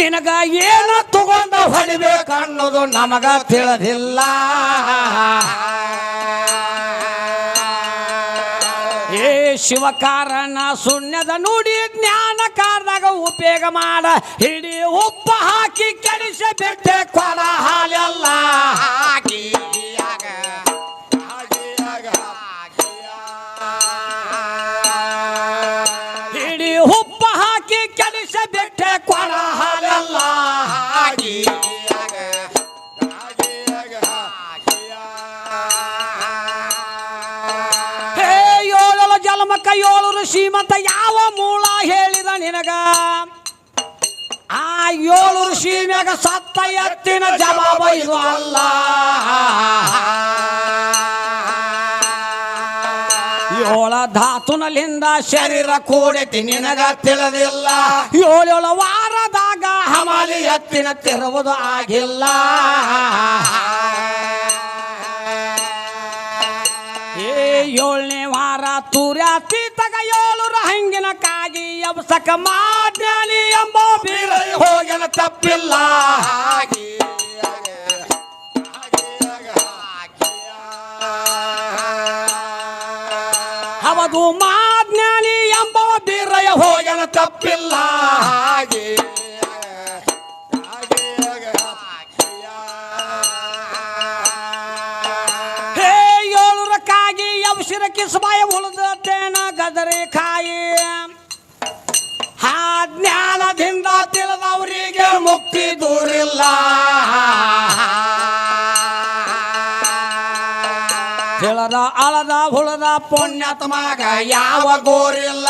ನಿನಗ ಏನು ತಗೊಂಡ ಹೊಡಿಬೇಕು ಅನ್ನೋದು ನಮಗ ತಿಳಿದಿಲ್ಲ. ಏ ಶಿವಕಾರಣ ಶೂನ್ಯದ ನುಡಿ ಜ್ಞಾನ ಕಾರ್ದಾಗ ಉಪಯೋಗ ಮಾಡ. ಹಿಡಿ ಉಪ್ಪ ಹಾಕಿ ಕೆಡಿಸ ಬಿಟ್ಟೆ ಕೊಡ ಹಾಲೆಲ್ಲ ಹಾಕಿ. ಹಿಡಿ ಉಪ್ಪ ಹಾಕಿ ಕೆಡಿಸ ಬಿಟ್ಟೆ ಕೊಡ ಹಾಲೆಲ್ಲ ಹಾಕಿ. ಜಲಮಕ್ಕ 7 ಋಷಿಮಂತ ಯಾವ ಮೂಲ ಹೇಳಿದ ನಿನಗ? ಆ 7 ಋಷಿ ಮ್ಯಾಗ ಸತ್ತ ಎತ್ತಿನ ಜವಾಬ ಇದು ಅಲ್ಲ. 7 ಧಾತುನಲ್ಲಿಂದ ಶರೀರ ಕೂಡೈತಿ ನಿನಗ ತಿಳಿದಿಲ್ಲ. 7 ವಾರದಾಗ ಹಮಾಲಿ ಎತ್ತಿನ ತಿರುವುದು ಆಗಿಲ್ಲ. 7ನೇ ವಾರ ತೂರ್ಯಾತೀತಗ 7 ಹಂಗಿನ ಕಾಗಿ ಎಬ್ಸಕ ಮಾಜ್ಞಾನಿ ಎಂಬ ಬೀರ ಹೋಗನ ತಪ್ಪಿಲ್ಲ. ಅವದು ಮಾಜ್ಞಾನಿ ಎಂಬ ಬೀರಯ ಹೋಗನ ತಪ್ಪಿಲ್ಲ. ಕಿಸ್ಬಾಯ ಉಳಿದೇನ ಗದರಿ ಕಾಯಿ. ಆ ಜ್ಞಾನದಿಂದ ತಿಳಿದವರಿಗೆ ಮುಕ್ತಿ ದೂರಿಲ್ಲ. ತಿಳದ ಅಳದ ಹುಳದ ಪುಣ್ಯಾತ್ಮಗ ಯಾವ ಗೋರಿಲ್ಲ.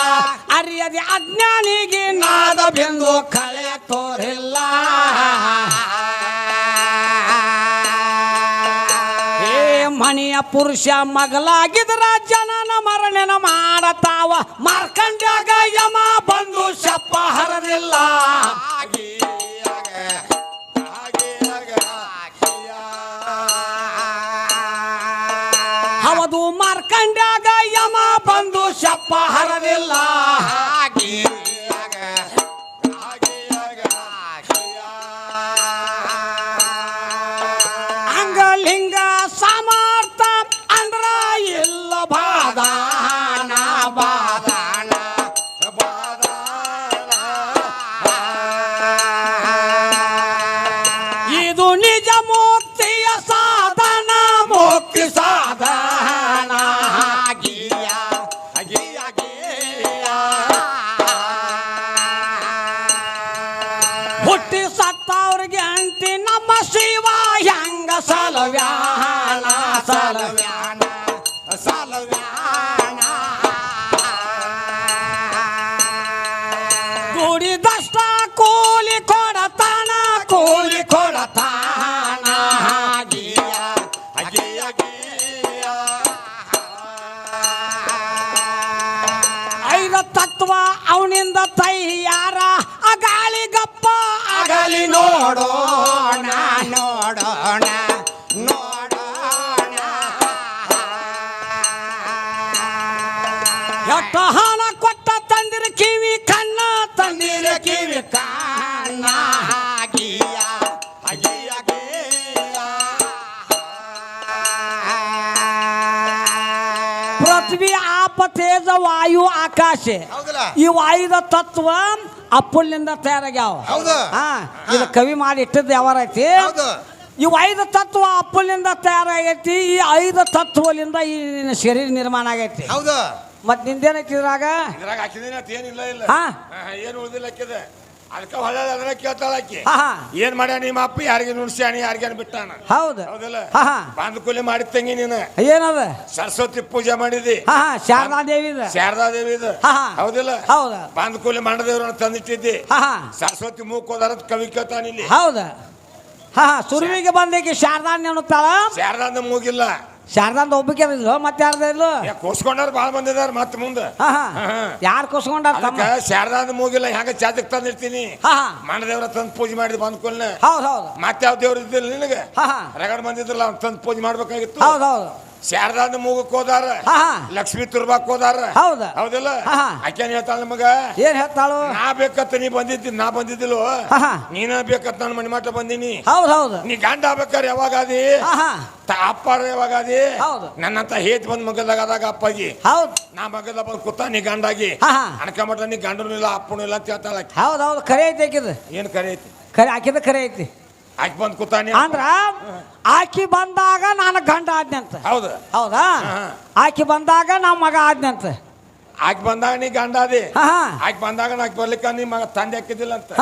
ಅರಿಯದೆ ಅಜ್ಞಾನಿಗೆ ನಾದ ಬಿಂದು ಕಳೆ ತೋರಿಲ್ಲ. ಮನೆಯ ಪುರುಷ ಮಗಲಾಗಿದ್ರ ಜನನ ಮರಣನ ಮಾಡತಾವ. ಮಾರ್ಕಂಡ್ಯಾಗ ಯಮ ಬಂದು ಶಪ್ಪ ಹರದಿಲ್ಲ. ಹೌದು ಮಾರ್ಕಂಡ್ಯಾಗ ಯಮ ಬಂದು ಶಪ್ಪ ಹರದಿಲ್ಲ. ಅಂಗಲಿಂಗ ಸಮರ್ಥ ಅಂದ್ರ ಇಲ್ಲ ಬಾದಾನ ಬಾದಾನ ಇದು ನಿಜ ಮುಕ್ತಿಯ ಸಾಧನ. ಮುಕ್ತಿ ಸಾಧನ ಹುಟ್ಟಿ ಸತ್ತವ್ರಿಗೆ ಅಂತಿ ನಮ್ಮ ಶಿವ ಹೆಂಗ ಸಲವ್ಯಾನ ಸಲವ್ಯಾನ ಸಲವ್ಯಾನ. ಕೂಡಿದಷ್ಟ ಕೂಲಿ ಕೊಡತಾನ ಕೂಲಿ ಕೊಡತಾನ. ಐದು ತತ್ವ ಅವನಿಂದ ತಯ್ಯಾರ. ಅಗಾಳಿ ಗಪ್ಪ ಅಗಲಿ ನೋಡೋಣ ನೋಡೋಣ ನೋಡೋಣ. ಎಷ್ಟ ಹಣ ಕೊಟ್ಟ ತಂದಿರ ಕಿವಿ ಕಣ್ಣ ತಂದಿರ ಕಿವಿ ಕಣ್ಣ. ಪೃಥ್ವಿ ಆಪ ತೇಜ ವಾಯು ಆಕಾಶ ಈ ವಾಯುದ ತತ್ವ ಅಪ್ಪುಲಿಂದ ತಯಾರಾಗ್ಯಾವ. ಇದು ಕವಿ ಮಾಡಿ ಇಟ್ಟದ್ದು ಯಾವಾರ ಐತಿ. ಇವು 5 ತತ್ವ ಅಪ್ಪುಲಿಂದ ತಯಾರಾಗೈತಿ. ಈ 5 ತತ್ವಲಿಂದ ಈ ಶರೀರ ನಿರ್ಮಾಣ ಆಗೈತಿ. ಮತ್ ನಿಂದೇನೈತಿ ಇದ್ರಾಗ? ಏನು ಉಳಿದಿಲ್ಲ ಅದಕ್ಕೆ ಹೊಲ ಕೇಳ್ತಾಳಾಕಿ ಏನ್ ಮಾಡ್ಯ ನಿಮ್ಮ ಅಪ್ಪ ಯಾರಿಗೆ ನುಡ್ಸ್ಯಾಣಿ ಯಾರಿಗೇನ್ ಬಿಟ್ಟಾನ. ಹೌದು ಹೌದಲ್ಲ. ಬಾಂಧಕೂಲಿ ಮಾಡಿದ ತಂಗಿ ನೀನು ಏನದ ಸರಸ್ವತಿ ಪೂಜೆ ಮಾಡಿದಿ. ಶಾರದಾ ದೇವಿ ಶಾರದಾ ದೇವಿ ಹೌದಿಲ್ಲ. ಹೌದ ಬಾಂಧಕೂಲಿ ಮಾಡದೇವ್ರನ್ನ ತಂದಿಟ್ಟಿದ್ದಿ. ಸರಸ್ವತಿ ಮೂಕ್ ಹೋದಾರ ಕವಿ ಕೇಳ್ತಾನ ಇಲ್ಲಿ. ಹೌದ ಸುರುವಿಗೆ ಬಂದೇಕಿ ಶಾರದಾ ಅನ್ನುತ್ತಾಳ. ಶಾರದಾಂದ ಮೂಗಿಲ್ಲ. ಶಾರದಾಂದ ಒಬ್ಬಕ್ಕೆ ಮತ್ತೆ ಯಾರ್ದಿಲ್ಲ. ಕೋಸ್ಕೊಂಡಾರ ಬಾಳ ಮಂದಿದಾರ ಮತ್ತ ಮುಂದ. ಯಾರು ಕೋಸ್ಕೊಂಡಾರ? ಶಾರದಾಂದ ಮೂಗಿಲ್ಲ ಹೆಂಗ ಚಾದಕ್ ತಂದಿರ್ತೀನಿ. ಮಂಡದೇವ್ರ ತಂದ್ ಪೂಜೆ ಮಾಡಿದ್ ಬಂದ್ಕೊಲ್ನ. ಹೌದ್ ಹೌದು. ಮತ್ತೆ ಯಾವ ದೇವ್ರ ಇದ್ದಿಲ್ಲ ನಿನಗೆ ರಗಡ್ ಬಂದಿದ್ರಲ್ಲ ತಂದ್ ಪೂಜೆ ಮಾಡ್ಬೇಕಾಗಿತ್ತು. ಹೌದೌದು. ಶಾರದಾದ ಮೂಗಕ್ ಹೋದಾರ ಹಾ ಲಕ್ಷ್ಮೀ ತುರ್ಬಾಕ್ ಹೋದಾರ ಹೌದ ಹೌದಿಲ್ಲ ಆಕೆನ್ ಹೇಳ್ತಾಳ ನಮಗ ಏನ್ ಹೇಳ್ತಾಳು ನಾ ಬೇಕತ್ತ ನೀ ನಾ ಬಂದಿದ್ದಿಲ್ವ ಹಾ ನೀನ ಬೇಕತ್ತ ನಾನು ಮನೆ ಮಠ ಬಂದೀನಿ ಹೌದ್ ಹೌದು ನೀ ಗಂಡ ಆಗ್ಬೇಕಾರೆ ಯಾವಾಗಾದಿ ಅಪ್ಪಾರ ಯಾವಾಗಾದಿ ನನ್ನಂತ ಹೇತ್ ಬಂದ್ ಮಗದಾಗದಾಗ ಅಪ್ಪಾಗಿ ಹೌದ್ ನಾ ಮಗದ ಬಂದ್ ಕೂತ ನೀ ಗಂಡಾಗಿ ಅನ್ಕಮಟ ನೀ ಗಂಡನು ಇಲ್ಲ ಅಪ್ಪನು ಇಲ್ಲ ಅಂತ ಹೇಳ್ತಾಳ ಹೌದ್ ಹೌದು ಖರೆ ಐತಿ ಆಕಿದ ಏನ್ ಕರೆ ಐತಿ ಖರೆ ಆಕಿದ ಖರೆ ಐತಿ ಆಕಿ ಬಂದ್ ಕೂತಾನೆ ಅಂದ್ರ ಆಕಿ ಬಂದಾಗ ನಾನು ಗಂಡ ಆದ್ನಂತ ಹೌದು ಹೌದಾ ಆಕಿ ಬಂದಾಗ ನಮ್ಮ ಮಗ ಆದ್ನಂತ ಆಕಿ ಬಂದಾಗ ನೀ ಗಂಡ ಅದಿ ಆಕಿ ಬಂದಾಗ ನಾಕ್ ಬರ್ಲಿಕ್ಕ ನೀ ಮಗ ತಂದೆ ಹಾಕಿದಿಲ್ಲ ಅಂತ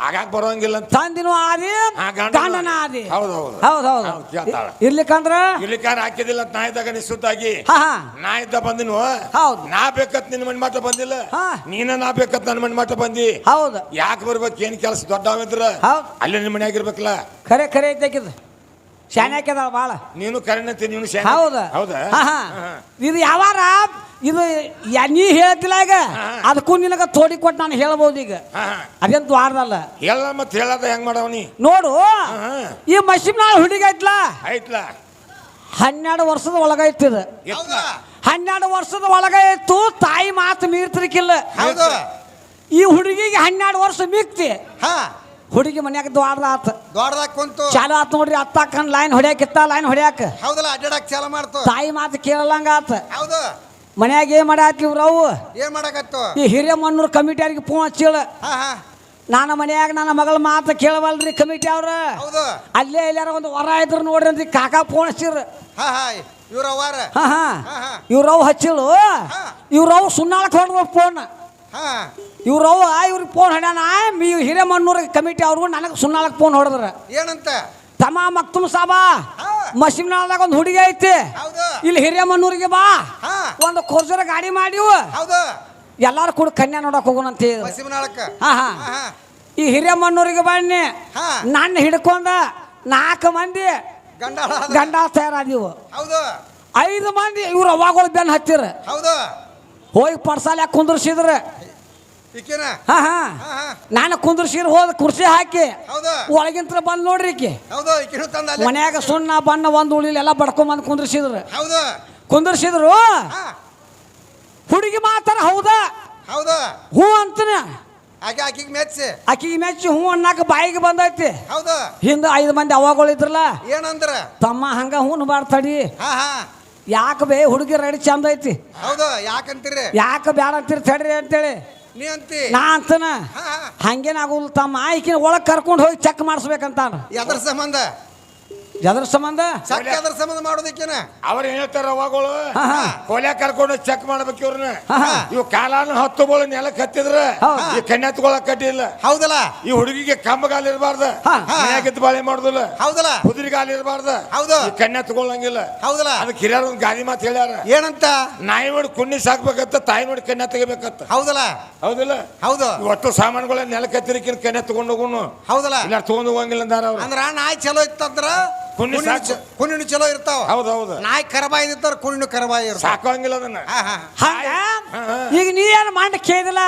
ಆಗಾಕ್ ಬರೋಂಗಿಲ್ಲ ಅಂತ ತಂದಿನೂ ಆದಿ ಗಂಡನ ಆದಿ ಹೌದು ಹೌದ್ ಹೌದು ಕೇಳ್ತಾಳ ಇರ್ಲಿಕ್ಕಂದ್ರ ಹಾಕಿದಿಲ್ಲ ಅಂತ ನಾ ಇದ್ದಾಗ ನೀ ಸುದ್ದಾಗಿ ನಾ ಇದ್ದ ಬಂದಿನ ಹೌದು ನಾ ಬೇಕತ್ ನಿನ್ ಮನೆ ಮಠ ಬಂದಿಲ್ಲ ನೀನ ನಾ ಬೇಕತ್ ನನ್ನ ಮನೆ ಮಠ ಬಂದಿ ಹೌದು ಯಾಕೆ ಬರ್ಬೇಕು ಏನ್ ಕೆಲಸ ದೊಡ್ಡವಿದ್ರ ಅಲ್ಲಿ ನಿಮ್ ಮನ್ಯಾಗಿರ್ಬೇಕಲ್ಲ ಖರೆ ಖರೆ ಐತಿಕಿದ ಶಾನೆ ಹಾಕಿದಾಳ ಬಾಳ ನೀನು ಕರೆನಂತಿ ನೀನು ಶಾನೆ ಹೌದ ಹೌದಾ ಇದು ಯಾವಾರ ಇದು ನೀ ಹೇಳ್ತಿಲ್ಲ ಈಗ ಅದಕ್ಕೂ ನಿನಗ ತೋಡಿ ಕೊಟ್ಟು ನಾನು ಹೇಳ್ಬೋದು ಈಗ ಅದೇನ್ ದ್ವಾರದಲ್ಲ ಹೇಳ ಮತ್ ಹೇಳದ ಹೆಂಗ್ ಮಾಡವನಿ ನೋಡು ಈ ಮಸೀಬ್ನಾಳ ಹುಡುಗಿ ಐತ್ಲಾ ಐತ್ಲ 12 ವರ್ಷದ ಒಳಗ ಐತಿದ 12 ವರ್ಷದ ಒಳಗ ಇತ್ತು ತಾಯಿ ಮಾತು ಮೀರ್ತಿರ್ಕಿಲ್ಲ ಈ ಹುಡುಗಿಗೆ 12 ವರ್ಷ ಮೀಕ್ತಿ ಹುಡುಗಿ ಮನ್ಯಾಗ ದ್ವಾರದ ಆತ ದ್ವಾರದಾಗ ಕುಂತು ಚಾಲು ಆತ್ ನೋಡ್ರಿ ಅತ್ತಾಕನ್ ಲೈನ್ ಹೊಡ್ಯಾಕಿತ್ತ ಲೈನ್ ಹೊಡ್ಯಾಕ ಹೌದಲ್ಲ ಅಡ್ಡಾಡಕ್ ಚಾಲ ಮಾಡ್ತು ತಾಯಿ ಮಾತು ಕೇಳಲಂಗ ಆತ ಹೌದು ಮನ್ಯಾಗ ಏನ್ ಮಾಡಾತಿ ಇವ್ರವು ಏನ್ ಮಾಡಕತ್ತು ಈ ಹಿರಿಯಮ್ಮನ್ನೂರು ಕಮಿಟಿಯವ್ರಿಗೆ ಫೋನ್ ಹಚ್ಚಿಳ ನಾನು ಮನ್ಯಾಗ ನನ್ನ ಮಗಳ ಮಾತು ಕೇಳವಲ್ರಿ ಕಮಿಟಿ ಅವ್ರ ಹೌದು ಅಲ್ಲೇ ಎಲ್ಲಾರ ಒಂದು ವರ ಇದ್ರು ನೋಡ್ರಿ ಅಂತ ಕಾಕಾ ಫೋನ್ ಹಚ್ಚಿರ ಇವ್ರವಾರ ಇವ್ರವ್ ಹಚ್ಚಿಳು ಇವ್ರವ್ ಸುನ್ನಾಳಕ್ ಹೊಡೆದ ಫೋನ್ ಇವ್ರವ್ ಇವ್ರಿಗೆ ಫೋನ್ ಹೊಡ್ಯಾನ ಹಿರೇಮಣ್ಣೂರ ಕಮಿಟಿ ಅವ್ರು ನನಗೆ ಸುನ್ನಾಳಕ್ ಫೋನ್ ಹೊಡೆದ್ರ ಏನಂತ ತಮ್ಮ ಮಕ್ತುಮ್ ಸಾಬಾ ಮಸೀಬ್ನಾಳದಾಗ ಒಂದು ಹುಡುಗಿ ಐತಿ ಇಲ್ಲಿ ಹಿರೇಮಣ್ಣೂರಿಗೆ ಬಾ ಒಂದು ಖೋರ್ಜರ ಗಾಡಿ ಮಾಡಿವ ಎಲ್ಲಾರು ಕೂಡ ಕನ್ಯಾ ನೋಡಕ್ ಹೋಗೋಣ ಅಂತ ಈ ಹಿರೇಮಣ್ಣೂರಿಗೆ ಬನ್ನಿ ನನ್ನ ಹಿಡ್ಕೊಂಡ 4 ಮಂದಿ ಗಂಡ ತಯಾರಾದೀವು 5 ಮಂದಿ ಇವ್ರು ಅವಾಗಳು ಬೆನ್ ಹತ್ತಿರ ಹೋಗಿ ಪಡ್ಸಾಲ ಕುಂದ್ರಸಿದ್ರ ನಾನು ಕುಂದ್ರಸಿರ್ ಹೋದ ಕುರ್ಸಿ ಹಾಕಿ ಒಳಗಿಂತ ಬಂದ್ ನೋಡ್ರಿ ಮನ್ಯಾಗ ಸುಣ್ಣ ಬಣ್ಣ ಒಂದ್ ಉಳಿಲಿ ಎಲ್ಲ ಬಡ್ಕೊಂಬಂದ್ ಕುಂದ್ರಸಿದ್ರು ಹುಡುಗಿ ಮಾತಾರ ಹೌದಾ ಹೂ ಅಂತನ ಆಕಿಗೆ ಮೆಚ್ಚಿ ಹೂ ಅನ್ನಾಕ ಬಾಯಿಗೆ ಬಂದೈತಿ ಹಿಂದ 5 ಮಂದಿ ಅವಾಗಳು ಇದ್ರಲ್ಲ ಏನಂದ್ರ ತಮ್ಮ ಹಂಗ ಹೂನ್ ಬಾಡ್ತಾಡಿ ಯಾಕ ಬೇ ಹುಡುಗಿ ರೆಡಿ ಚಂದ ಐತಿ ಯಾಕಂತೀರಿ ಯಾಕ ಬ್ಯಾಡ ಅಂತೀರಿ ತಡ್ರಿ ಅಂತೇಳಿ ನಾ ಅಂತನ ಹಂಗೇನಾಗುಲ್ಲ ತಮ್ಮ ಆಯ್ಕಿನ ಒಳಗ್ ಕರ್ಕೊಂಡು ಹೋಗಿ ಚೆಕ್ ಮಾಡಿಸ್ಬೇಕಂತ ಎದ್ರ ಸಂಬಂಧ ಎದ್ರ ಸಂಬಂಧ ಮಾಡೋದಕ್ಕೇನ ಅವ್ರ ಏನ್ ಹೇಳ್ತಾರ ಅವಾಗಳು ಕೊಲೆ ಕರ್ಕೊಂಡು ಚೆಕ್ ಮಾಡ್ಬೇಕು ಇವ್ರನ್ನ ಇವ್ ಕಾಲಾನ 10 ಬೋಳು ನೆಲಕ್ ಹತ್ತಿದ್ರ ಈ ಕನ್ಯಾ ತಗೊಳಕ್ ಕಟ್ಟಿಲ್ಲ ಹೌದಲ್ಲ ಈ ಹುಡುಗಿಗೆ ಕಂಬಗಾಲ ಇರಬಾರ್ದ ಮನ್ಯಾಗಿದ್ದ ಬಾಳೆ ಮಾಡುದಿಲ್ಲ ಹೌದಲ್ಲ ಕುದುರೆಗಾಲ ಇರಬಾರ್ದ ಹೌದು ಈ ಕನ್ಯಾ ತಗೊಳಂಗಿಲ್ಲ ಹೌದಲ್ಲ ಅದಕ್ಕೆ ಹಿರಿಯರ್ ಒಂದ್ ಗಾದಿ ಮಾತು ಹೇಳ್ಯಾರ ಏನಂತ ನಾಯಿ ನೋಡಿ ಕುಣ್ಣಿ ಸಾಕ್ಬೇಕತ್ತ ತಾಯಿ ನೋಡಿ ಕನ್ಯಾ ತೆಗಿಬೇಕತ್ತ ಹೌದಲ್ಲ ಹೌದಿಲ್ಲ ಹೌದು ಒಟ್ಟು ಸಾಮಾನುಗಳ ನೆಲಕ್ ಹತ್ತಿರಕಿನ ಕನ್ಯಾ ತಗೊಂಡ್ ಹೋಗುನು ಹೌದಲ್ಲ ಇಲ್ಲ ತಗೊಂಡ್ ಹೋಗಂಗಿಲ್ಲ ಅಂದ್ರ ನಾಯಿ ಚಲೋ ಇತ್ತಂದ್ರ ಕುಣ್ಣಿನು ಚಲೋ ಇರ್ತಾವ ಹೌದೌದು ನಾಯಿ ಕರಬಾಯಿ ಇರ್ತಾರ ಕುಣ್ಣಿನು ಕರಬಾಯಿ ಸಾಕಂಗಿಲ್ಲ ಅದನ್ನ ಈಗ ನೀ ಏನ್ ಮಾಡಿ ಕೇಳಿದಿಲ್ಲ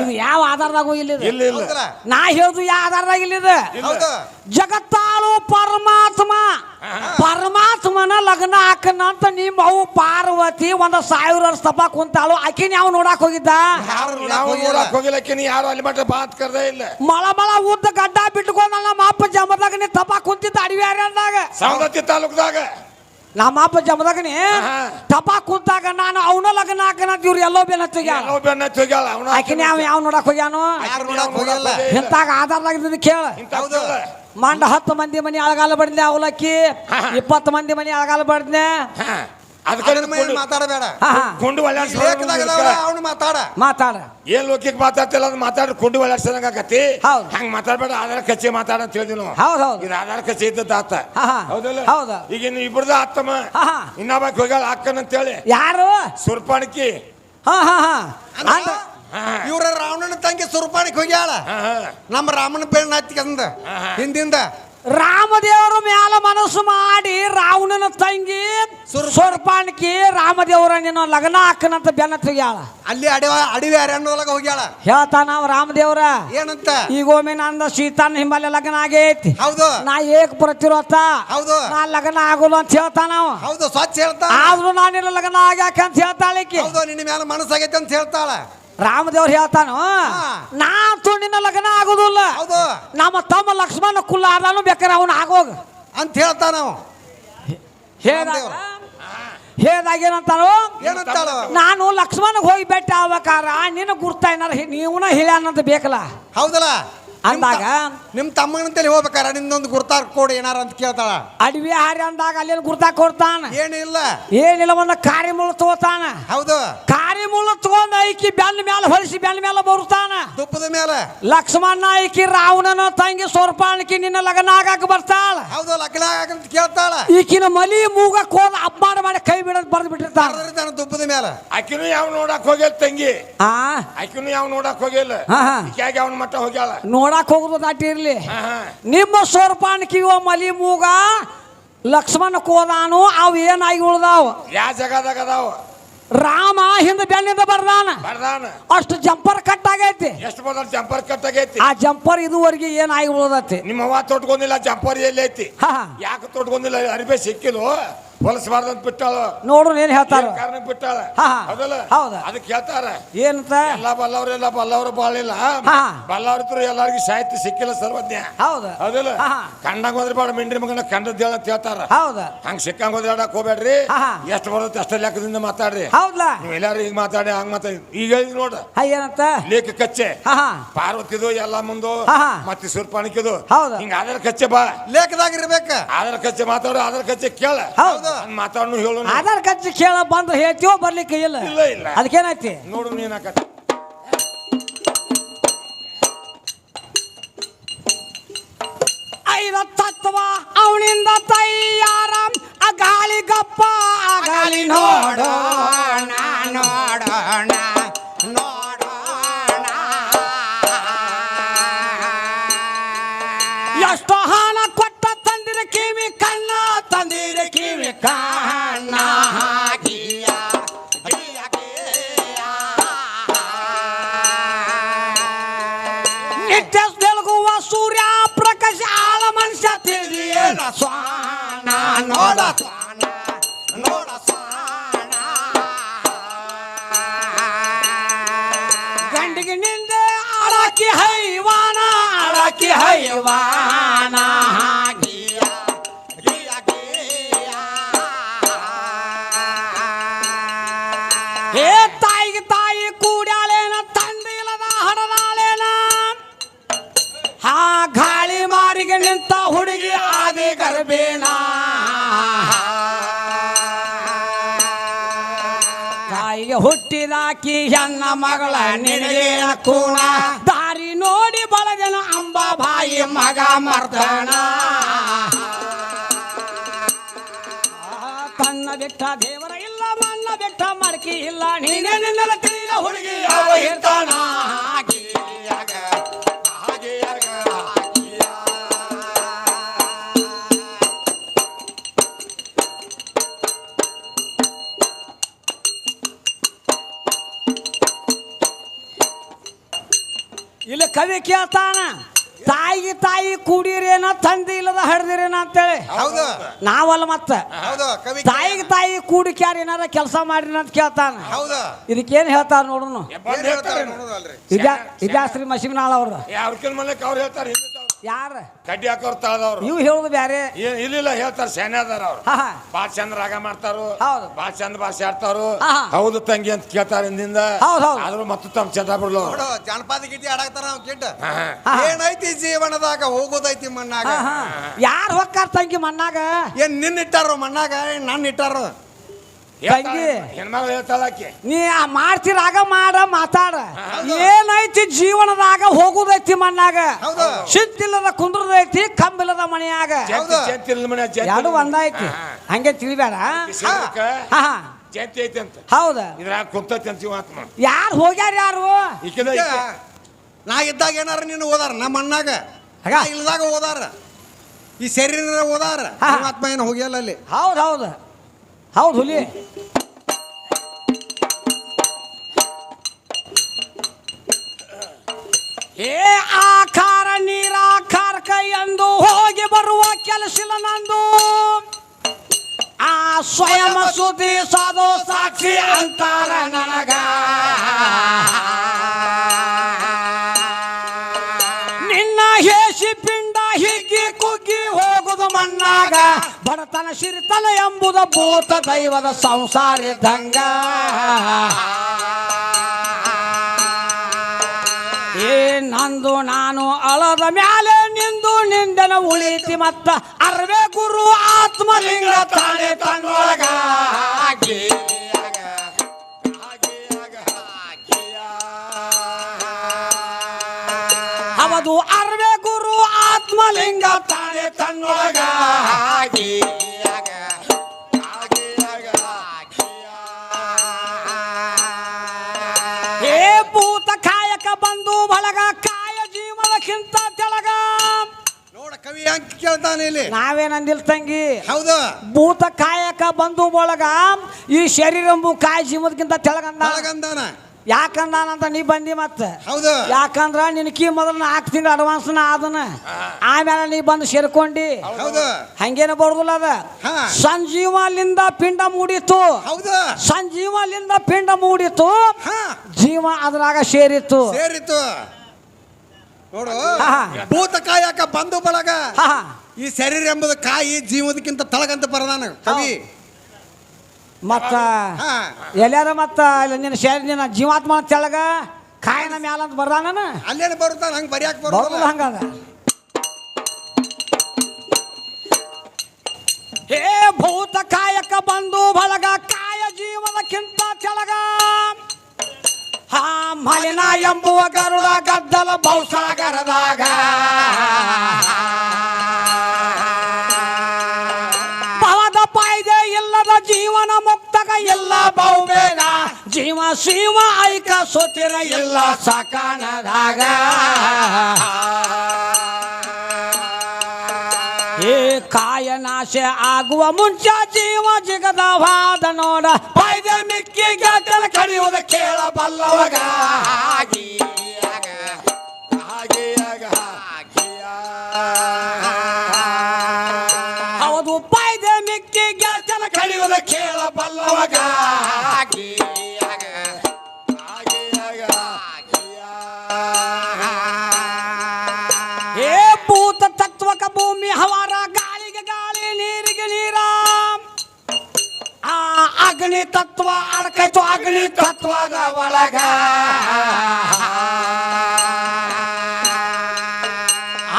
ಇದು ಯಾವ ಆಧಾರದಾಗೂ ಇಲ್ಲ ನಾ ಹೇಳುದು ಯಾವ ಆಧಾರದಾಗ ಇಲ್ಲಿದೆ ಜಗತ್ತಾಳು ಪರಮಾತ್ಮನ ಲಗ್ನ ಹಾಕನಂತ ನಿಮ್ಮ ಅವು ಪಾರ್ವತಿ 1,000 ವರ್ಷ ತಪ ಕುಂತಾಳು ಆಕಿನ ಯಾವ ನೋಡಕ್ ಹೋಗಿದ್ದ ನೋಡಕ್ ಹೋಗಿಲ್ಲ ಯಾರು ಅಲ್ಲಿ ಮಟ್ಟ ಬಾತ್ ಕರ್ದೇ ಇಲ್ಲ ಮಳ ಉದ್ದ ಗಡ್ಡ ಬಿಟ್ಕೊಂಡ ನಮ್ಮ ಅಪ್ಪ ಜಮದಾಗ ನೀ ತಪ ಕುಂತಿದ್ದ ಅಡವಿ ಅಂದಾಗ ಸವದತ್ತಿ ತಾಲೂಕದಾಗ ನಮ್ಮ ಅಪ್ಪ ಜಮದಾಗನಿ ತಪ ಕುಂತಾಗ ನಾನು ಅವನ ಲಗ್ನ ಹಾಕನಂತ ಇವ್ರು ಎಲ್ಲೋ ಬೆನ್ನ ಹತ್ತಿಗ್ಯಾಳ ಆಕಿನ ಯಾವ ನೋಡಕ್ ಹೋಗ್ಯಾನು ಇಂತಾಗ ಆಧಾರದಾಗ ಕೇಳ ಮಂಡ 10 ಮಂದಿ ಮನಿ ಅಳಗಾಲ ಬಡ್ದೆ ಅವಲಕ್ಕಿ 20 ಮಂದಿ ಮನಿ ಅಳಗಾಲ ಬಡ್ದೆ ಮಾತಾಡಬೇಡ ಮಾತಾಡ ಏನ್ ಲೋಕಿಗೆ ಮಾತಾಡ್ತಿಲ್ಲ ಅದು ಮಾತಾಡ ಕುಂಡಿ ಒಳ್ಳಾಡ್ಸಂಗ ಆಕತಿ ಹಂಗ ಮಾತಾಡ್ಬೇಡ ಆಧಾರ ಕಚ್ಚಿ ಮಾತಾಡ ಅಂತ ಹೇಳಿದ್ವಿ ನಾವು ಇದು ಆಧಾರ ಕಚ್ಚಿ ಇದ್ದದ ಆತ ಹೌದಲ್ಲ ಈಗ ಇಬ್ಬರದ ಆತ್ತಮ್ಮ ಇನ್ನೊಬ್ಬ ಹೋಗ್ಯಾಳ ಅಕ್ಕನ ಅಂತೇಳಿ ಯಾರು ಸುರ್ಪಾಣಿಕಿ ಇವ್ರ ರಾವಣನ ತಂಗಿ ಸುರ್ಪಾಣಿಕ್ ಹೋಗ್ಯಾಳ ನಮ್ಮ ರಾಮನ ಬೆಣ್ಣ ಹತ್ತಿಕಂದ ಹಿಂದಿಂದ ರಾಮದೇವರ ಮ್ಯಾಲ ಮನಸ್ಸು ಮಾಡಿ ರಾವಣನ ತಂಗಿ ಸ್ವರ್ಪಾಣಿಕಿ ರಾಮದೇವರ ನಿನ್ನ ಲಗ್ನ ಹಾಕನಂತ ಬೆನ್ನ ತೆಗ್ಯಾಳ. ಅಲ್ಲಿ ಅಡವಿ ಅರಣ್ಯದೊಳಗ ಹೋಗ್ಯಾಳ. ಹೇಳ್ತಾನ ರಾಮದೇವ್ರ ಏನಂತ, ಈಗೊಮ್ಮೆ ನಂದ ಸೀತಾನ ಹಿಂಬಾಲೆ ಲಗ್ನ ಆಗೈತಿ. ಹೌದು. ನಾ ಏಕ ಪ್ರತಿರೋಧ. ಹೌದು. ನಾ ಲಗ್ನ ಆಗೋದು ಅಂತ ಹೇಳ್ತಾನ. ಹೌದು, ಸ್ವಚ್ಛ ಹೇಳ್ತಾನ. ಆದ್ರೂ ನಾ ನಿನ್ನ ಲಗ್ನ ಆಗ್ಯಾಕ ಅಂತ ಹೇಳ್ತಾಳಿಕಿ. ಹೌದು, ನಿನ್ನ ಮ್ಯಾಲ ಮನಸ್ಸಾಗೈತಿ ಅಂತ ಹೇಳ್ತಾಳ. ರಾಮದೇವ್ರು ಹೇಳ್ತಾನು, ನಾತು ನಿನ್ನ ಲಗ್ನ ಆಗುದಿಲ್ಲ. ಹೌದು. ನಮ್ಮ ತಮ್ಮ ಲಕ್ಷ್ಮಣ ಕುಲ್ಲ ಆದಾನು ಬೇಕಾರೆ ಅವನು ಆಗೋಗ ಅಂತ ಹೇಳ್ತಾನ. ಏನಂತಾನು, ನಾನು ಲಕ್ಷ್ಮಣಗ್ ಹೋಗಿ ಭೇಟಿ ಆಗ್ಬೇಕಾರ ನಿನ್ನ ಗುರ್ತ ಏನಾರ ನೀವನ ಹೇಳ್ಯಾನಂತ ಬೇಕಲ್ಲ. ಹೌದಲ್ಲ. ಅಂದಾಗ ನಿಮ್ ತಮ್ಮನಂತೇಳಿ ಹೋಗ್ಬೇಕಾರ ನಿಂದೊಂದು ಗುರ್ತಾ ಕೊಡಿ ಏನಾರ ಅಂತ ಕೇಳ್ತಾಳ. ಅಡವಿ ಹಾರಿ ಅಂದಾಗ ಅಲ್ಲಿ ಗುರ್ತಾ ಕೊಡ್ತಾನ. ಏನಿಲ್ಲ ಒಂದು ಕಾರಿ ಮುಳ್ಳು ತಗೋತಾನ. ಹೌದು. ಕಾರಿ ಮುಳ್ಳು ತಗೊಂಡ್ ಐಕಿ ಬೆನ್ನ ಮೇಲೆ ಹೊಲಿಸಿ ಬೆನ್ನ ಮೇಲೆ ಬರುತ್ತಾನ. ತುಪ್ಪದ ಮೇಲೆ ಲಕ್ಷ್ಮಣ ಐಕಿ ರಾವಣನ ತಂಗಿ ಸ್ವರ್ಪಾಣಿಕಿ ನಿನ್ನ ಲಗ್ನ ಆಗಾಕ ಬರ್ತಾಳ. ಹೌದು, ಲಗ್ನ ಆಗಾಕ ಕೇಳ್ತಾಳ. ಈಕಿನ ಮಲಿ ಮೂಗಕ್ ಹೋದ ಅಪ್ಪಾಡ ಮಾಡಿ ಕೈ ಬಿಡೋದ್ ಬರ್ದ್ ಬಿಟ್ಟಿರ್ತಾನ ತುಪ್ಪದ ಮೇಲೆ. ಆಕಿನೂ ಯಾವ ನೋಡಕ್ ಹೋಗ್ಯಾಳ ತಂಗಿ. ಆಕಿನೂ ಯಾವ ನೋಡಕ್ ಹೋಗಿಲ್ಲ. ಅವನ ಮಟ್ಟ ಹೋಗ್ಯಾಳ. ನೋಡಕ್ ಹೋಗುದು ದಾಟಿ ಇರ್ಲಿ. ನಿಮ್ಮ ಸ್ವರ್ಪಾಣಿಕಿವ ಮಲಿ ಮೂಗ ಲಕ್ಷ್ಮಣ ಕೋದಾನು ಅವು ಏನಾಗಿ ಉಳ್ದಾವ. ಯಾವ ಜಗದಾಗ ಅದಾವ. ರಾಮ ಹಿಂದ ಬೆನ್ನಿಂದ ಬರ್ದಾನ. ಅಷ್ಟು ಜಂಪರ್ ಕಟ್ ಆಗೈತಿ. ಎಷ್ಟು ಬಂದ ಜಂಪರ್ ಕಟ್ ಆಗೈತಿ. ಆ ಜಂಪರ್ ಇದುವರೆಗೆ ಏನಾಗಿ ಉಳ್ದೈತಿ. ನಿಮ್ಮ ಅವ್ವ ತೊಟ್ಕೊಂಡಿಲ್ಲ ಜಂಪರ್ ಎಲ್ಲಿ ಐತಿ. ಯಾಕೆ ತೊಟ್ಕೊಂಡಿಲ್ಲ, ಅರಿಬೆ ಸಿಕ್ಕಿಲ್ಲ ಹೊಲಸಬಾರ್ದಂತ ಬಿಟ್ಟಾಳ. ನೋಡ್ರು ಏನ್ ಹೇಳ್ತಾರ ಕಾರಣ ಬಿಟ್ಟಾಳ. ಹೌದಾ, ಅದಕ್ಕೆ ಹೇಳ್ತಾರ ಏನಂತ, ಎಲ್ಲ ಬಲ್ಲವ್ರು ಬಾಳಿಲ್ಲ. ಬಲ್ಲವ್ರ ಎಲ್ಲಾರ್ಗಿ ಸಾಹಿತ್ಯ ಸಿಕ್ಕಿಲ್ಲ ಸರ್ವಜ್ಞ. ಹೌದಾ, ಹೌದಲ್ಲ. ಕಂಡಂಗ ಹೋದ್ರೆ ಬಾಳ ಮಿಂಡ್ರಿ ಮಗನ ಕಂಡದ್ ಹೇಳ ಅಂತ ಹೇಳ್ತಾರ. ಹೌದಾ, ಹಂಗ ಸಿಕ್ಕಂಗ ಹೋದ್ರೆ ಆಡಕ್ ಹೋಗ್ಬೇಡ್ರಿ. ಎಷ್ಟು ಬರುತ್ತೆ ಅಷ್ಟ ಲೆಕ್ಕದಿಂದ ಮಾತಾಡ್ರಿ. ಹೌದಾ, ನೀವ್ ಎಲ್ಲಾರು ಈಗ ಮಾತಾಡಿ ಹಂಗ ಮಾತಾಡಿ. ಈಗ ಹೇಳಿ ನೋಡ ಏನಂತ, ಲೇಖ ಕಚ್ಚೆ ಪಾರ್ವತಿದು ಎಲ್ಲ ಮುಂದು ಮತ್ತೆ ಸುರ್ಪಾಣಿಕಿದು ಹಿಂಗ ಆಧಾರ ಕಚ್ಚೆ ಬಾ ಲೇಖದಾಗ ಇರ್ಬೇಕ. ಆಧಾರ ಕಚ್ಚೆ ಮಾತಾಡು, ಆಧಾರ ಕಚ್ಚೆ ಕೇಳ. ಮಾತಾಡೋನು ಹೇಳು. ಆಧಾರ್ ಕಚ್ಚಿ ಕೇಳ ಬಂದ್ರೆ ಹೇಳ್ತೀವೋ ಬರ್ಲಿಕ್ಕೆ ಇಲ್ಲ. ಅದಕ್ಕೇನಾಯ್ತಿ ನೋಡು ನೀನಾಕತ್ತ. ಐದ ತತ್ವ ಅವನಿಂದ ತಯ್ಯಾರ ಗಾಳಿ ಗಪ್ಪ ಗಾಳಿ ನೋಡೋಣ ನೋಡೋಣ ನೋಡೋಣ. ಎಷ್ಟು ಹಣ ಕೊಟ್ಟ ತಂದಿರ ಕಿವಿ ಕಣ್ಣ ತಂದಿರ ಕಿವಿ ಕಣ್ಣ ನಿತ್ಯ ಬೆಳಗುವ ಸೂರ್ಯ ಪ್ರಕಾಶ ಆಳ ಮನುಷ್ಯ ತಿಳಿಯೇನ ಸ್ವಾನ ನೋಡ ಸ್ವಾನ ನೋಡ ಸ್ವಾನ. ಗಂಡಿಗೆ ನಿಂದೆ ಆಡಾಕಿ ಹೈವಾನ ಆಡಾಕಿ ಹೈವಾನ. ಏ ತಾಯಿಗೆ ತಾಯಿ ಕೂಡ್ಯಾಳೇನ ತಂದೆ ಇಲ್ಲದ ಹಡದಾಳೇನ. ಹಾ ಗಾಳಿ ಮಾರಿಗೆ ನಿಂತ ಹುಡುಗಿ ಆದಿ ಗರ್ಬೇನ. ತಾಯಿಗೆ ಹುಟ್ಟಿದಾಕಿ ಹೆಣ್ಣ ಮಗಳ ನಿನಗೇನ ಕೂಣ. ದಾರಿ ನೋಡಿ ಬಳಗನ ಅಂಬಾಬಾಯಿ ಮಗ ಮರ್ದನ. ತನ್ನ ಬೆಟ್ಟ ದೇವರ ಇಲ್ಲ ಮಣ್ಣ ಬೆಟ್ಟ ಮಡಕಿ ಇಲ್ಲ. ನೀನೇ ನಿನ್ನ ತಿಳಿದ ಹುಡುಗಿ ಯಾವ ಇರ್ತಾನ. ಇಲ್ಲ ಕವಿ ಕೇಳ್ತಾನ, ತಾಯಿಗೆ ತಾಯಿ ಕೂಡಿರೇನ ತಂದೆ ಇಲ್ಲದ ಹಡ್ದಿರೇನ ಅಂತೇಳಿ. ಹೌದು, ನಾವಲ್ಲ ಮತ್ತ ತಾಯಿಗೆ ತಾಯಿ ಕೂಡಿಕ್ ಯಾರು ಏನಾರ ಕೆಲಸ ಮಾಡಿನ ಅಂತ ಕೇಳ್ತಾನ. ಹೌದು, ಇದಕ್ಕೇನ್ ಹೇಳ್ತಾರ ನೋಡೋಣ. ಇದಾಶ್ರೀ ಮಸೀಬ್ನಾಳ್ ಅವರು ಯಾರ ಕಡ್ಡಿ ಹಾಕೋರ್ ತಾಳದವ್ರು ಇವ್ ಹೇಳುದು ಬ್ಯಾರೆ. ಇಲ್ಲ ಹೇಳ್ತಾರ ಶಾನೆ ಅದಾರ ಅವ್ರು. ಬಾಳ ಚಂದ ರಾಗ ಮಾಡ್ತಾರು, ಬಾಳ ಚಂದ ಭಾಷೆ ಆಡ್ತಾರು. ಹೌದು ತಂಗಿ ಅಂತ ಕೇಳ್ತಾರ ಹಿಂದಿಂದ. ಆದ್ರೂ ಮತ್ತು ತಮ್ಮ ಚಂದ ಬಿಡ್ಲು ಜಾನಪದ ಗೀತೆ ಆಡಾಕ್ತಾರ. ನಾವು ಕಿಡ್ಡ ಏನೈತಿ ಜೀವನದಾಗ ಹೋಗೋದೈತಿ ಮಣ್ಣಾಗ. ಯಾರು ಹೊಕ್ಕಾರ ತಂಗಿ ಮಣ್ಣಾಗ? ಏನ್ ನಿನ್ನ ಇಟ್ಟಾರ ಮಣ್ಣಾಗ, ನನ್ನ ಇಟ್ಟಾರ ತಂಗಿ ಹೆಣ್ಮಗಳು ಹೇಳ್ತಾಳಾಕಿ. ನೀ ಮಾಡ್ತಿರಾಗ ಮಾಡ ಮಾತಾಡ. ಏನೈತಿ ಜೀವನದಾಗ ಹೋಗುದೈತಿ ಮಣ್ಣಾಗ. ಶಿತ್ತಿಲ್ಲದ ಕುಂದ್ರದೈತಿ ಕಂಬಿಲ್ಲದ ಮನೆಯಾಗ. ಎರಡು ಒಂದೈತಿ ಹಂಗೆ ತಿಳಿಬೇಡ. ಜಯಂತಿ ಐತಿ ಅಂತ. ಹೌದಾ, ಇದ್ರಾಗ ಕುಂತೈತಿ ಅಂತ ಜೀವಾತ್ಮ. ಯಾರು ಹೋಗ್ಯಾರ ಯಾರು? ನಾ ಇದ್ದಾಗ ಏನಾರ ನೀನು ಓದಾರ ನಮ್ಮ ಅಣ್ಣಾಗ, ಇಲ್ದಾಗ ಓದಾರ. ಈ ಶರೀರ ಹೋದಾರ ಪರಮಾತ್ಮ ಏನು ಹೋಗಿಯಲ್ಲ ಅಲ್ಲಿ. ಹೌದು ಹೌದು ಹೌದು ಹುಲಿ. ಏ ಆಕಾರ ನೀರಾಕಾರ ಕೈ ಎಂದು ಹೋಗಿ ಬರುವ ಕೆಲಸಿಲ್ಲ ನಂದು. ಆ ಸ್ವಯಂ ಸುದ್ದಿ ಸಾಧು ಸಾಕ್ಷಿ ಅಂತಾರ ನನಗ. ನಿನ್ನ ಹೇಸಿ ಪಿಂಡ ಹಿಗ್ಗಿ ಕುಗ್ಗಿ ಹೋಗುದು ಮಣ್ಣಾಗ. ಬಡತನ ಸಿರಿತನ ಎಂಬುದು ಭೂತ ದೈವದ ಸಂಸಾರಿದ್ದಂಗ. ಏ ನಂದು ನಾನು ಅಳದ ಮ್ಯಾಲೆ ನಿಂದು ನಿಂದನ ಉಳಿತಿ ಮತ್ತ ಅರ್ವೆ ಗುರು ಆತ್ಮಲಿಂಗ ತಾನೆ ತನ್ನೊಳಗ. ಅವದು ಅರ್ವೆ ಗುರು ಆತ್ಮಲಿಂಗ ತಾನೆ ತನ್ನೊಳಗ. ಏ ಭೂತ ಕಾಯಕ ಬಂದು ಬಳಗ ಕಾಯ ಜೀವನಕ್ಕಿಂತ ತೆಳಗ. ನೋಡ ಕವಿ ಹೆಂಗ್ ಕೇಳ್ತಾನೆ ಇಲ್ಲಿ. ನಾವೇನಂದಿಲ್ ತಂಗಿ. ಹೌದು. ಭೂತ ಕಾಯಕ ಬಂದು ಬಳಗ ಈ ಶರೀರ ಕಾಯ ಜೀವನಕ್ಕಿಂತ ತೆಳಗಂದಾನ. ಯಾಕಂದಾನಂತ ನೀ ಬಂದಿ ಮತ್ತ. ಹೌದು. ಯಾಕಂದ್ರ ನಿನ್ ಕಿ ಮೊದಲು 4 ತಿಂಗಳು ಅಡ್ವಾನ್ಸ್ನ ಆದನ. ಆಮೇಲೆ ನೀ ಬಂದು ಸೇರ್ಕೊಂಡಿ. ಹೌದು. ಹಂಗೇನ ಬರುದಿಲ್ಲ ಅದ. ಸಂಜೀವಲಿಂದ ಪಿಂಡ ಮೂಡಿತು. ಹೌದು. ಸಂಜೀವಲಿಂದ ಪಿಂಡ ಮೂಡಿತು. ಜೀವ ಅದ್ರಾಗ ಸೇರಿತ್ತು. ನೋಡು ಭೂತ ಕಾಯಕ ಬಂದು ಬಳಗ ಈ ಶರೀರ ಎಂಬುದು ಕಾಯಿ ಜೀವದಕ್ಕಿಂತ ತಳಗಂತ ಬರದಾನ ಕವಿ. ಮತ್ತ ಎಲ್ಲಾರ ಮತ್ತ ನಿನ್ನ ಶರೀರ ನಿನ್ನ ಜೀವಾತ್ಮ ತೆಳಗ ಕಾಯಿನ ಮ್ಯಾಲ ಅಂತ ಬರ್ದಾನ. ಅಲ್ಲೇನು ಬರುತ್ತಾನ ಹಂಗ ಬರಿಯಾಕ ಬರೋದಿಲ್ಲ. ಹಂಗದ. ಹೇ ಭೂತ ಕಾಯಕ ಬಂದು ಬಳಗ ಕಾಯ ಜೀವನಕ್ಕಿಂತ ತೆಳಗ. ಮಲಿನ ಎಂಬುವ ಗರುಡ ಗದ್ದಲ ಬಹುಸಾಗರದಾಗ. ಭವದ ಪಾಯ್ದೆ ಇಲ್ಲದ ಜೀವನ ಮುಕ್ತಗ ಎಲ್ಲ ಬಹುಬೇಗ. ಜೀವ ಶಿವ ಐಕ ಸೋತಿರ ಎಲ್ಲ ಸಕಾನದಾಗ. ಏ ಕಾಯ ನಾಶ ಆಗುವ ಮುಂಚೆ ಜೀವ ಜಿಗದವಾದ ನೋಡ. ಪಾಯ್ದೆ ಮಿಕ್ಕಿ ಗದ್ದಲ ಕಡಿಯುವುದು ಕೇಳಬಲ್ಲವಗ. ಹೌದು ಪಾಯ್ದೆ ಮಿಕ್ಕಿ ಗದ್ದಲ ಕಡಿಯುವುದು ಕೇಳಬಲ್ಲವಗ. ಏ ಭೂತ ತತ್ವಕ ಭೂಮಿ ಹವಾರ ಗಾಳಿಗೆ ಗಾಳಿ ನೀರಿಗೆ ನೀರ. ಆ ಅಗ್ನಿ ತತ್ವ ಅಡಕೈತು ಅಗ್ನಿ ತತ್ವದ ಒಳಗ.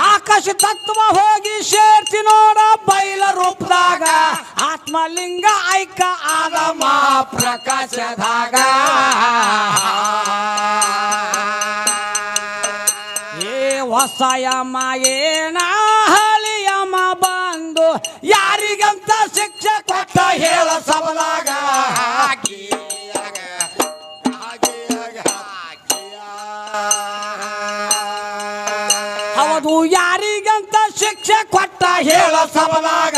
ಆಕಾಶ ತತ್ವ ಹೋಗಿ ಸೇರ್ತಿ ನೋಡ ಬೈಲ ರೂಪದಾಗ. ಆತ್ಮಲಿಂಗ ಐಕ ಆದ ಮಹಾಪ್ರಕಾಶದಾಗ. ಹೊಸ ಯಮ ಏನ ಹಳಿಯಮ ಬಂದು ಯಾರಿಗಂತ ಶಿಕ್ಷೆ ಕೊಟ್ಟ ಹೇಳ ಸಬಲಾಗ. ಹೌದು ಯಾರಿಗಂತ ಶಿಕ್ಷೆ ಕೊಟ್ಟ ಹೇಳ ಸಬಲಾಗ.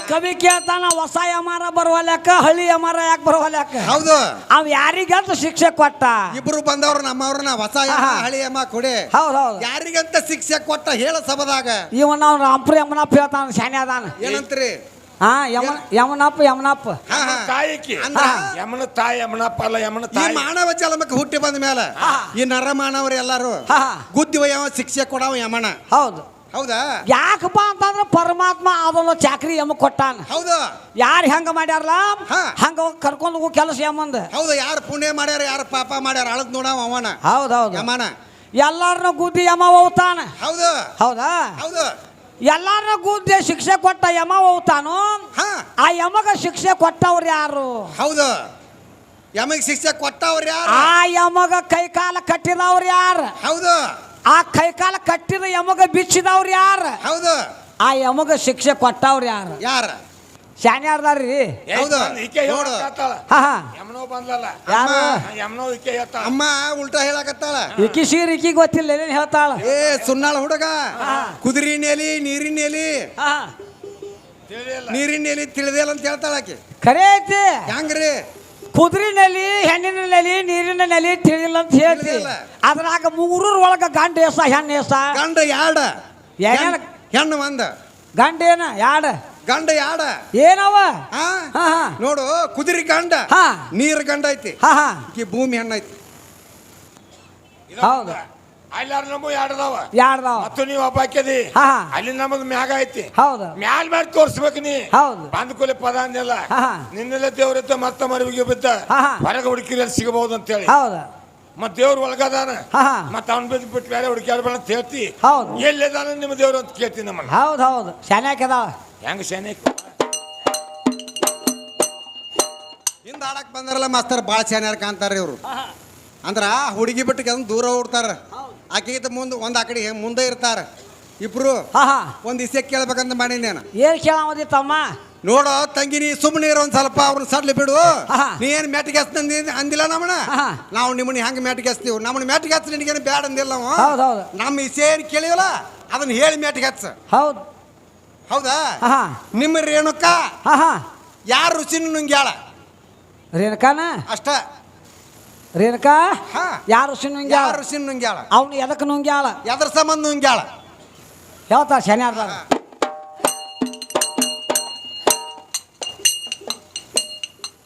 ಕವಿ ಕೇಳ್ತಾನ ಹೊಸ ಯಮಾರ ಬರುವ ಲೆಕ್ಕ ಹಳ್ಳಿ ಯಮಾರ ಯಾಕೆ ಬರುವ ಲೆಕ್ಕ. ಹೌದು. ಅವ್ ಯಾರಿಗಂತ ಶಿಕ್ಷೆ ಕೊಟ್ಟ. ಇಬ್ರು ಬಂದವ್ರು ನಮ್ಮವ್ರನ್ನ ಹೊಸ ಯಮ ಹಳಿ ಯಮ ಕೊಡಿ. ಹೌದೌದು. ಯಾರಿಗಂತ ಶಿಕ್ಷೆ ಕೊಟ್ಟ ಹೇಳ ಸಬದಾಗ. ಇವನ್ ಅವ್ನು ರಾಮ್ಪುರ ಯಮನಪ್ಪ ಹೇಳ್ತಾನ ಶಾನೆ ಅದಾನ. ಏನಂತ್ರಿ? ಯಮನಪ್ಪ ಯಮನಪ್ಪ ತಾಯಿಕಿ ಯಮನ ತಾಯಿ ಯಮನಪ್ಪ ಅಲ್ಲ ಯಮನ ತಾಯಿ. ಮಾನವ ಜಲಮಕ್ಕೆ ಹುಟ್ಟಿ ಬಂದ ಮೇಲೆ ಈ ನರ ಮಾನವರು ಎಲ್ಲಾರು ಗುದ್ದಿವ ಯಾವ ಶಿಕ್ಷೆ ಕೊಡವ ಯಮನ. ಹೌದು. ಹೌದಾ? ಯಾಕಪ್ಪ ಅಂತಂದ್ರೆ ಪರಮಾತ್ಮ ಅದನ್ನ ಚಾಕ್ರಿ ಯಮ ಕೊಟ್ಟಾನ. ಹೌದು. ಯಾರು ಹೆಂಗ ಮಾಡ್ಯಾರಲ್ಲ ಹಂಗ ಕರ್ಕೊಂಡು ಹೋಗೋ ಕೆಲಸ ಯಮಂದ. ಹೌದು. ಯಾರು ಪುಣ್ಯ ಮಾಡ್ಯಾರ ಯಾರು ಪಾಪ ಮಾಡ್ಯಾರ ಅಳದ್ ನೋಡವ ಅವನ. ಹೌದೌದು. ಯಮನ ಎಲ್ಲಾರನ್ನ ಗುದ್ದಿ ಯಮ ಹೋಗ್ತಾನ. ಹೌದು. ಹೌದಾ? ಹೌದು. ಎಲ್ಲಾರನ್ನ ಗುದ್ದಿ ಶಿಕ್ಷೆ ಕೊಟ್ಟ ಯಮ ಹೋಗ್ತಾನು. ಆ ಯಮಗ ಶಿಕ್ಷೆ ಕೊಟ್ಟವ್ರು ಯಾರು? ಹೌದು. ಯಮಗ ಶಿಕ್ಷೆ ಕೊಟ್ಟವ್ರು ಯಾರು? ಆ ಯಮಗ ಕೈ ಕಾಲ ಕಟ್ಟಿದವ್ರು ಯಾರು? ಹೌದು. ಆ ಕೈಕಾಲ ಕಟ್ಟಿದ ಯಮಗ ಬಿಚ್ಚಿದವ್ರು ಯಾರು? ಹೌದು. ಆ ಯಮಗ ಶಿಕ್ಷೆ ಕೊಟ್ಟವ್ರು ಯಾರು? ಯಾರ? ಶಾನೆ ಯಾರ್ದಾರ್ರಿ? ಹೌದು. ಯಮನೊಬ್ಬ ಬಂದ್ಲಲ್ಲ ಯಾರು ಯಮ್ನೋ ಈಕೆ ಹೇಳ್ತಾಳ ಅಮ್ಮ ಉಲ್ಟಾ ಹೇಳಕತ್ತಾಳ. ಇಕ್ಕಿ ಸೀರ್ ಇಕ್ಕಿ ಗೊತ್ತಿಲ್ಲ ಏನೇನ್ ಹೇಳ್ತಾಳ. ಏ ಸುನ್ನಾಳ ಹುಡುಗ ಕುದುರಿನ ಎಲಿ ನೀರಿನ ಎಲಿ ತಿಳಿಯಲ್ಲ ನೀರಿನ ಎಲಿ ತಿಳಿದಿಲ್ಲ ಅಂತ ಹೇಳ್ತಾಳ ಆಕೆ. ಖರೆ ಐತಿ. ಹೆಂಗ್ರಿ ಕುದುರೆ ನೆಲಿ ಹೆಣ್ಣಿನ ನೆಲಿ ನೀರಿನ ನೆಲಿ ತಿಳಿಲ್ಲ ಅಂತ ಹೇಳ್ತಿ. ತಿಳಿದಿಲ್ಲ. ಅದ್ರಾಗ ಮೂರೂರ ಒಳಗ ಗಂಡ ಎಸ ಹೆಣ್ಣು ಎಸ ಗಂಡ ಯಾಡ ಏನೇನ ಹೆಣ್ಣು ಒಂದ ಗಂಡ ಏನ ಯಾಡ ಗಂಡ ಯಾಡ ಏನವ ಹಾ ಹಾ ಹಾ ನೋಡು ಕುದುರೆ ಗಂಡ ಹಾ ನೀರ್ ಗಂಡ ಐತಿ ಹಾ ಹಾ ಈ ಭೂಮಿ ಹೆಣ್ಣ ಐತಿ. ಹೌದು. ಅಲ್ಲಾರ ನಮಗೂ ಎರಡದಾವ ಯಾಡ್ದಾವ ಮತ್ತು ನೀವು ಹಬ್ಬ ಹಾಕ್ಯದಿ ಹಾ ಹಾ ಅಲ್ಲಿ ನಮಗ್ ಮ್ಯಾಗ ಐತಿ ಹೌದು ಮ್ಯಾಲ್ ಮಾಡಿ ತೋರ್ಸ್ಬೇಕು ನೀ ಹೌದು ಬಂದ ಕೂಲೆ ಪದ ಅಂದಿಲ್ಲ ಹಾ ಹಾ ನಿನ್ನೆಲ್ಲ ದೇವ್ರತ್ತ ಮತ್ತ ಮರವಿಗೆ ಬಿದ್ದ ಹಾ ಹಾ ಹೊರಗೆ ಹುಡುಕಿರಲ್ಲಿ ಸಿಗಬಹುದು ಅಂತ ಹೇಳಿ ಹೌದು ಮತ್ ದೇವ್ರ ಒಳಗದಾನ ಹಾ ಹಾ ಮತ್ತ ಅವ್ನ ಬಿದ್ದು ಬಿಟ್ಟು ಬೇರೆ ಹುಡುಕ್ಯಾಡ್ಬೇಡ ಅಂತ ಹೇಳ್ತಿ ಹೌದು ಎಲ್ಲಿದಾನ ನಿಮ್ಮ ದೇವ್ರು ಅಂತ ಕೇಳ್ತೀನಿ ನಮ್ಮನ್ನ ಹೌದು ಹೌದು ಶಾನ್ಯಾಕ ಅದಾವ ಹೆಂಗ ಸೇನೆ ಹಿಂದ ಆಡಕ್ ಬಂದಾರಲ್ಲ ಮಾಸ್ತರ್ ಭಾಳ ಚೆನ್ನಾಗಿ ಕಾಣ್ತಾರ ಇವ್ರು. ಅಂದ್ರ ಹುಡುಗಿ ಬಿಟ್ಟಿಗೆ ಅದನ್ನ ದೂರ ಓಡ್ತಾರ. ಆಕೆಗಿಂತ ಮುಂದೆ ಒಂದ್ ಆ ಕಡೆ ಮುಂದೆ ಇರ್ತಾರ ಇಬ್ರು. ಹಾ ಹಾ ಒಂದ್ ಇಸೆ ಕೇಳ್ಬೇಕಂತ ಮಾಡೀನಿ. ಏನ್ ಕೇಳಾಮದಿ ತಮ್ಮ ನೋಡೋ ತಂಗಿ ನೀ ಸುಮ್ಮನೆ ಇರೋ ಒಂದ್ ಸ್ವಲ್ಪ ಅವ್ರನ್ನ ಸಡ್ಲಿ ಬಿಡು. ಆಹಾ. ನೀ ಏನ್ ಮ್ಯಾಟಿಗೆ ಅಂದಿಲ್ಲ ನಮ್ಮನ. ಆಹಾ. ನಾವು ನಿಮ್ಮನ್ನ ಹೆಂಗ್ ಮ್ಯಾಟಿಗೆ ಹಚ್ತೀವಿ ನಮ್ಮನ್ನ ಮ್ಯಾಟಿಗೆ ಹಚ್ಚ ನಿನಗೇನು ಬ್ಯಾಡ ಅಂದಿಲ್ಲ ನಾವು. ಹೌದು ಹೌದು ನಮ್ಮ ಇಸೆ ಏನ್ ಕೇಳಿವಲ್ಲ ಅದನ್ನ ಹೇಳಿ ಮ್ಯಾಟಿಗೆ ಹಚ್ಚ. ಹೌದು ಹೌದಾ ಹಾ ನಿಮ್ಮ ರೇಣುಕ ಹಾ ಹಾ ಯಾರ ರುಚಿನ ನುಂಗ್ಯಾಳ ರೇಣುಕಾನ ಅಷ್ಟ. ರೇಣುಕಾ ಹಾ ಯಾರು ನುಂಗ್ಯಾಳ ಯಾರ ರುಚಿನ ನುಂಗ್ಯಾಳ ಅವನು ಎದಕ್ಕೆ ನುಂಗ್ಯಾಳ ಎದ್ರ ಸಂಬಂಧ ನುಂಗ್ಯಾಳ ಹೇಳ್ತಾರ ಶನಿವಾರ